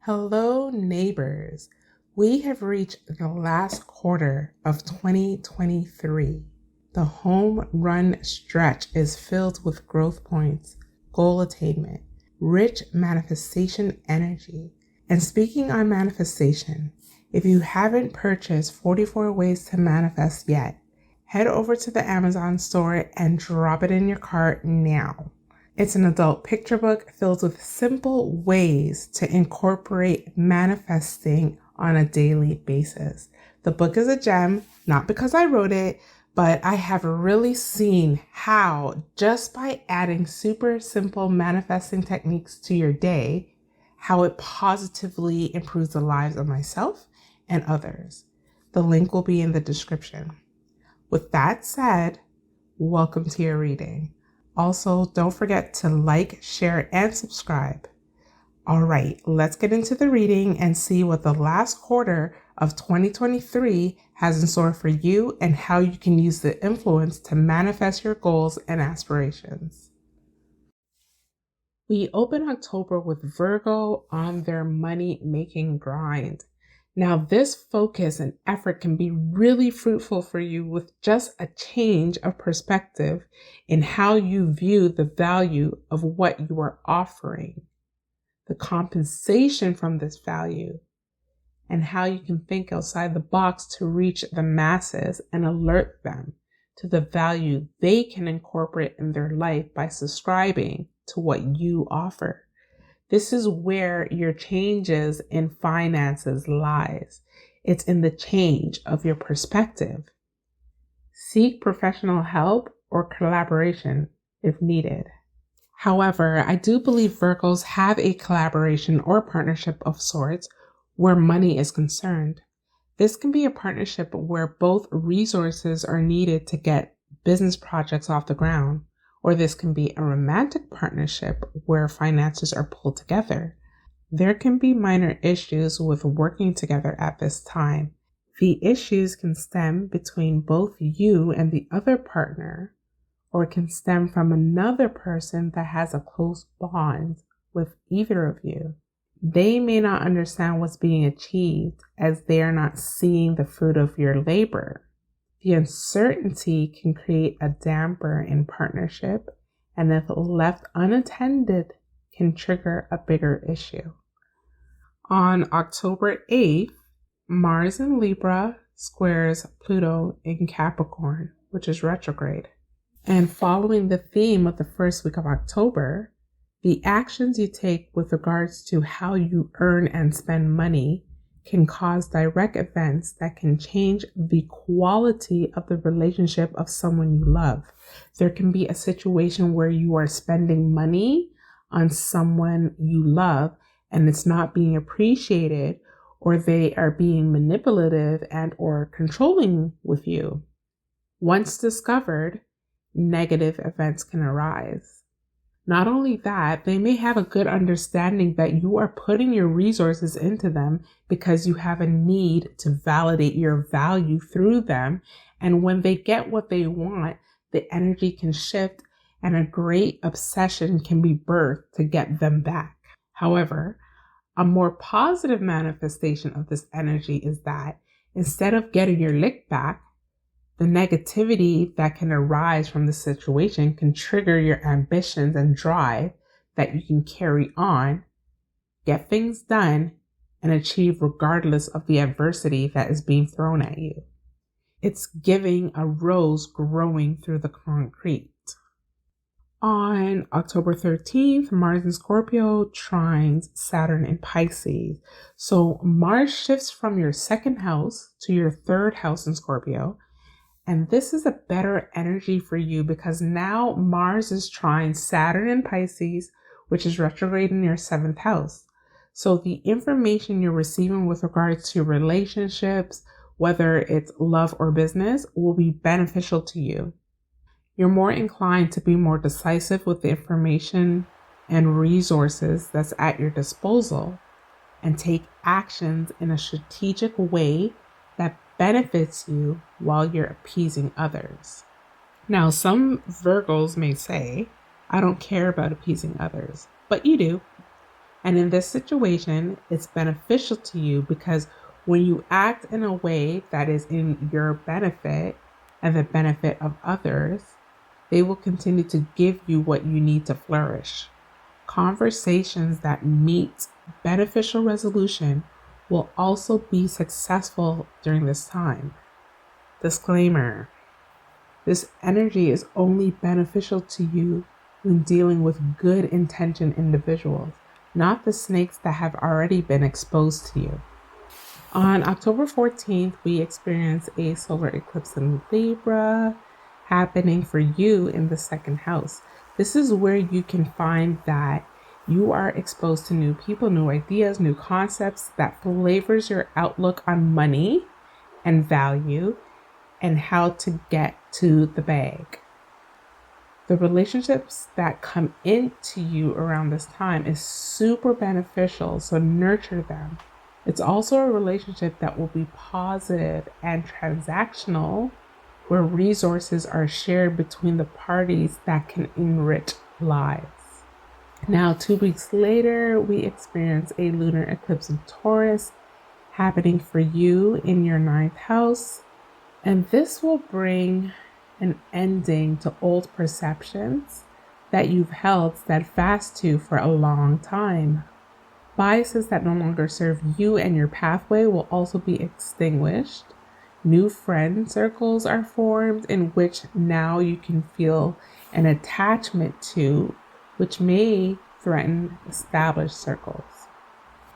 Hello, neighbors. We have reached the last quarter of 2023. The home run stretch is filled with growth points, goal attainment, rich manifestation energy. And speaking on manifestation, if you haven't purchased 44 Ways to Manifest yet, head over to the Amazon store and drop it in your cart now. It's an adult picture book filled with simple ways to incorporate manifesting on a daily basis. The book is a gem, not because I wrote it, but I have really seen how just by adding super simple manifesting techniques to your day, how it positively improves the lives of myself and others. The link will be in the description. With that said, welcome to your reading. Also, don't forget to like, share, and subscribe. All right, let's get into the reading and see what the last quarter of 2023 has in store for you and how you can use the influence to manifest your goals and aspirations. We open October with Virgo on their money-making grind. Now, this focus and effort can be really fruitful for you with just a change of perspective in how you view the value of what you are offering, the compensation from this value, and how you can think outside the box to reach the masses and alert them to the value they can incorporate in their life by subscribing to what you offer. This is where your changes in finances lies. It's in the change of your perspective. Seek professional help or collaboration if needed. However, I do believe Virgos have a collaboration or partnership of sorts where money is concerned. This can be a partnership where both resources are needed to get business projects off the ground. Or this can be a romantic partnership where finances are pulled together. There can be minor issues with working together at this time. The issues can stem between both you and the other partner, or can stem from another person that has a close bond with either of you. They may not understand what's being achieved as they are not seeing the fruit of your labor. The uncertainty can create a damper in partnership, and if left unattended, can trigger a bigger issue. On October 8th, Mars in Libra squares Pluto in Capricorn, which is retrograde. And following the theme of the first week of October, the actions you take with regards to how you earn and spend money can cause direct events that can change the quality of the relationship of someone you love. There can be a situation where you are spending money on someone you love and it's not being appreciated, or they are being manipulative and or controlling with you. Once discovered, negative events can arise. Not only that, they may have a good understanding that you are putting your resources into them because you have a need to validate your value through them. And when they get what they want, the energy can shift and a great obsession can be birthed to get them back. However, a more positive manifestation of this energy is that instead of getting your lick back, the negativity that can arise from the situation can trigger your ambitions and drive that you can carry on, get things done, and achieve regardless of the adversity that is being thrown at you. It's giving a rose growing through the concrete. On October 13th, Mars in Scorpio trines Saturn in Pisces. So Mars shifts from your second house to your third house in Scorpio. And this is a better energy for you because now Mars is trine Saturn in Pisces, which is retrograde in your seventh house. So the information you're receiving with regards to relationships, whether it's love or business, will be beneficial to you. You're more inclined to be more decisive with the information and resources that's at your disposal and take actions in a strategic way that benefits you while you're appeasing others. Now, some Virgos may say, I don't care about appeasing others, but you do. And in this situation, it's beneficial to you because when you act in a way that is in your benefit and the benefit of others, they will continue to give you what you need to flourish. Conversations that meet beneficial resolution will also be successful during this time. Disclaimer: this energy is only beneficial to you when dealing with good intentioned individuals, not the snakes that have already been exposed to you. On October 14th, we experience a solar eclipse in Libra happening for you in the second house. This is where you can find that you are exposed to new people, new ideas, new concepts that flavors your outlook on money and value and how to get to the bag. The relationships that come into you around this time is super beneficial, so nurture them. It's also a relationship that will be positive and transactional, where resources are shared between the parties that can enrich lives. Now, 2 weeks later, we experience a lunar eclipse in Taurus happening for you in your 9th house. And this will bring an ending to old perceptions that you've held steadfast to for a long time. Biases that no longer serve you and your pathway will also be extinguished. New friend circles are formed in which now you can feel an attachment to, which may threaten established circles.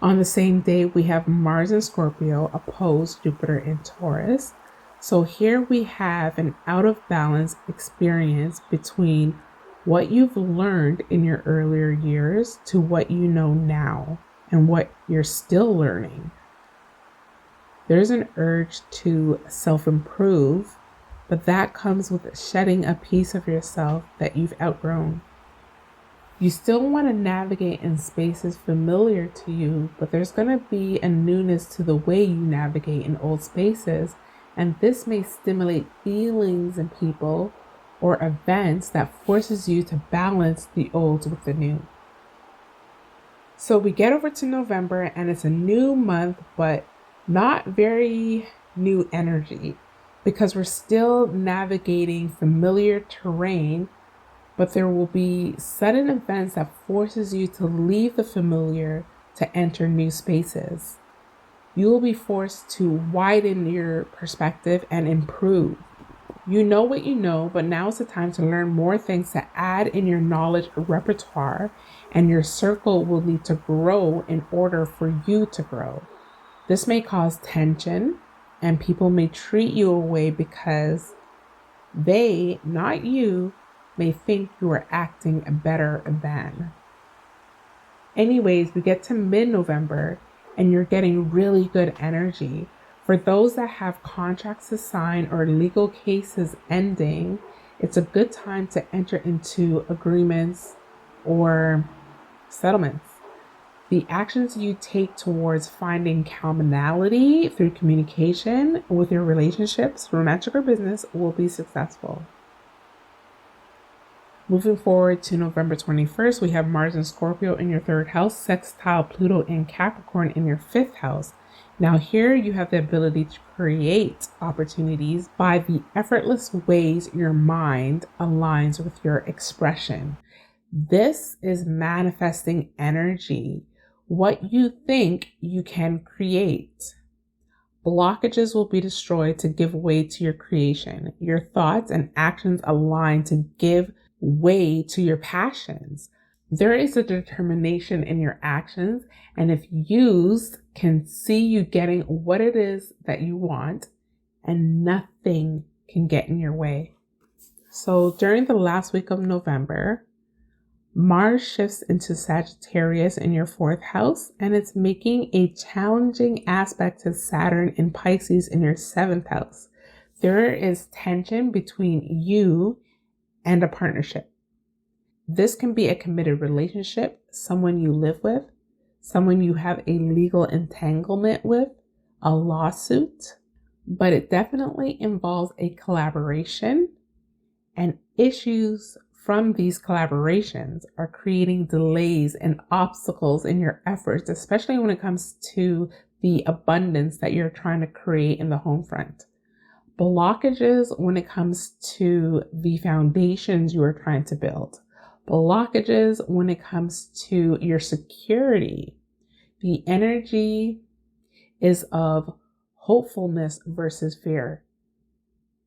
On the same day, we have Mars in Scorpio oppose Jupiter in Taurus. So here we have an out of balance experience between what you've learned in your earlier years to what you know now and what you're still learning. There's an urge to self-improve, but that comes with shedding a piece of yourself that you've outgrown. You still want to navigate in spaces familiar to you, but there's going to be a newness to the way you navigate in old spaces, and this may stimulate feelings in people or events that forces you to balance the old with the new. So we get over to November and it's a new month, but not very new energy because we're still navigating familiar terrain, but there will be sudden events that forces you to leave the familiar to enter new spaces. You will be forced to widen your perspective and improve. You know what you know, but now is the time to learn more things to add in your knowledge repertoire, and your circle will need to grow in order for you to grow. This may cause tension, and people may treat you away because they, not you, may think you are acting better than. Anyways, we get to mid-November and you're getting really good energy. For those that have contracts to sign or legal cases ending, it's a good time to enter into agreements or settlements. The actions you take towards finding commonality through communication with your relationships, romantic or business, will be successful. Moving forward to November 21st, we have Mars in Scorpio in your 3rd house, sextile Pluto in Capricorn in your 5th house. Now here you have the ability to create opportunities by the effortless ways your mind aligns with your expression. This is manifesting energy. What you think you can create. Blockages will be destroyed to give way to your creation. Your thoughts and actions align to give way to your passions. There is a determination in your actions, and if used, can see you getting what it is that you want, and nothing can get in your way. So during the last week of November, Mars shifts into Sagittarius in your 4th house, and it's making a challenging aspect to Saturn in Pisces in your 7th house. There is tension between you and a partnership. This can be a committed relationship, someone you live with, someone you have a legal entanglement with, a lawsuit, but it definitely involves a collaboration and issues from these collaborations are creating delays and obstacles in your efforts, especially when it comes to the abundance that you're trying to create in the home front. Blockages when it comes to the foundations you are trying to build. Blockages when it comes to your security. The energy is of hopefulness versus fear.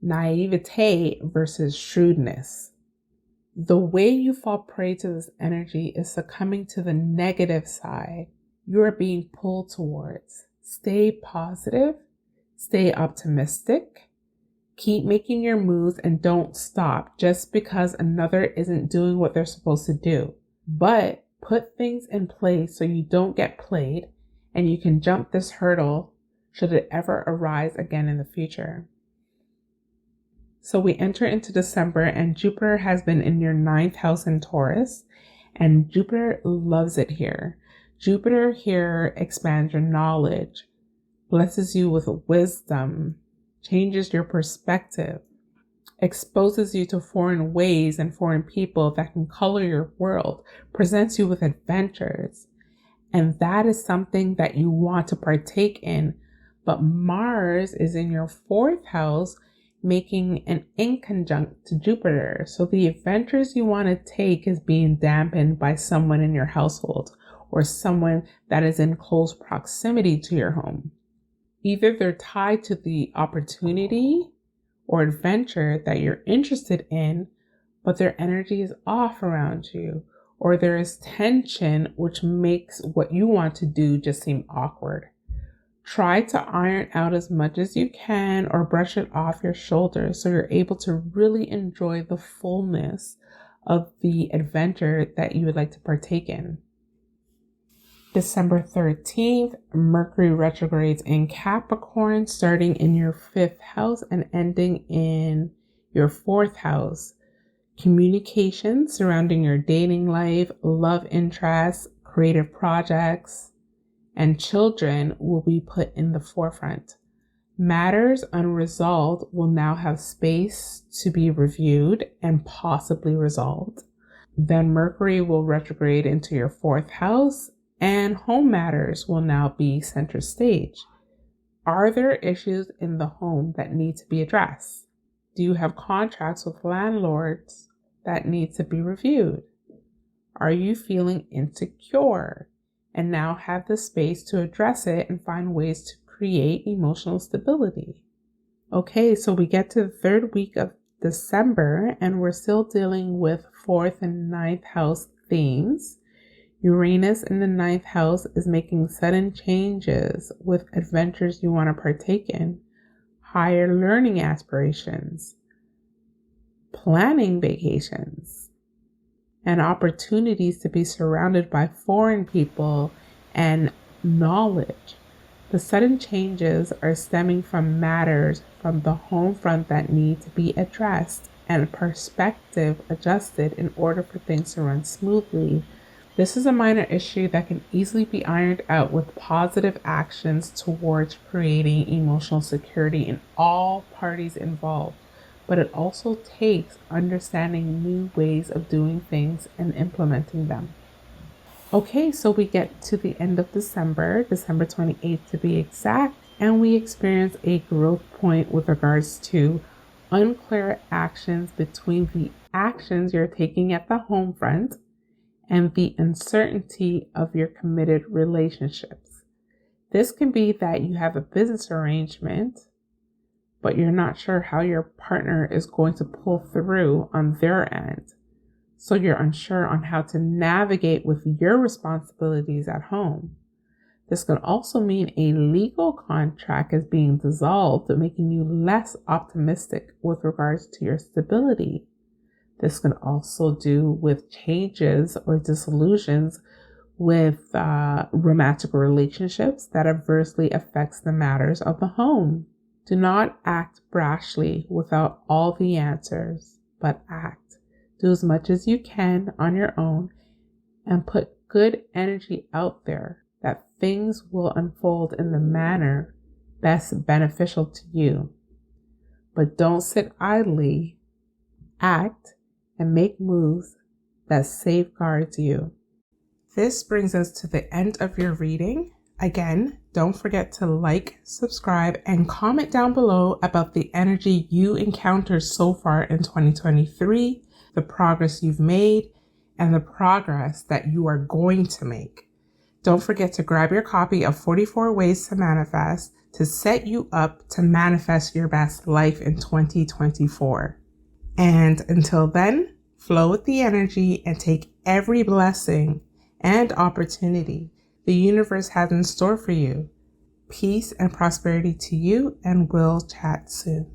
Naivete versus shrewdness. The way you fall prey to this energy is succumbing to the negative side you are being pulled towards. Stay positive, stay optimistic, keep making your moves, and don't stop just because another isn't doing what they're supposed to do. But put things in place so you don't get played and you can jump this hurdle should it ever arise again in the future. So we enter into December, and Jupiter has been in your 9th house in Taurus, and Jupiter loves it here. Jupiter here expands your knowledge, blesses you with wisdom, changes your perspective, exposes you to foreign ways and foreign people that can color your world, presents you with adventures. And that is something that you want to partake in. But Mars is in your 4th house, making an inconjunct to Jupiter. So the adventures you want to take is being dampened by someone in your household or someone that is in close proximity to your home. Either they're tied to the opportunity or adventure that you're interested in, but their energy is off around you, or there is tension which makes what you want to do just seem awkward. Try to iron out as much as you can or brush it off your shoulders so you're able to really enjoy the fullness of the adventure that you would like to partake in. December 13th, Mercury retrogrades in Capricorn, starting in your 5th house and ending in your 4th house. Communication surrounding your dating life, love interests, creative projects, and children will be put in the forefront. Matters unresolved will now have space to be reviewed and possibly resolved. Then Mercury will retrograde into your 4th house, and home matters will now be center stage. Are there issues in the home that need to be addressed? Do you have contracts with landlords that need to be reviewed? Are you feeling insecure and now have the space to address it and find ways to create emotional stability? Okay, so we get to the 3rd week of December and we're still dealing with 4th and 9th house themes. Uranus in the 9th house is making sudden changes with adventures you want to partake in, higher learning aspirations, planning vacations, and opportunities to be surrounded by foreign people and knowledge. The sudden changes are stemming from matters from the home front that need to be addressed and perspective adjusted in order for things to run smoothly. This is a minor issue that can easily be ironed out with positive actions towards creating emotional security in all parties involved. But it also takes understanding new ways of doing things and implementing them. Okay, so we get to the end of December 28th to be exact, and we experience a growth point with regards to unclear actions between the actions you're taking at the home front and the uncertainty of your committed relationships. This can be that you have a business arrangement, but you're not sure how your partner is going to pull through on their end. So you're unsure on how to navigate with your responsibilities at home. This could also mean a legal contract is being dissolved, making you less optimistic with regards to your stability. This can also do with changes or disillusions with romantic relationships that adversely affects the matters of the home. Do not act brashly without all the answers, but act. Do as much as you can on your own and put good energy out there that things will unfold in the manner best beneficial to you. But don't sit idly. Act and make moves that safeguards you. This brings us to the end of your reading. Again, don't forget to like, subscribe, and comment down below about the energy you encountered so far in 2023, the progress you've made, and the progress that you are going to make. Don't forget to grab your copy of 44 Ways to Manifest to set you up to manifest your best life in 2024. And until then, flow with the energy and take every blessing and opportunity the universe has in store for you. Peace and prosperity to you, and we'll chat soon.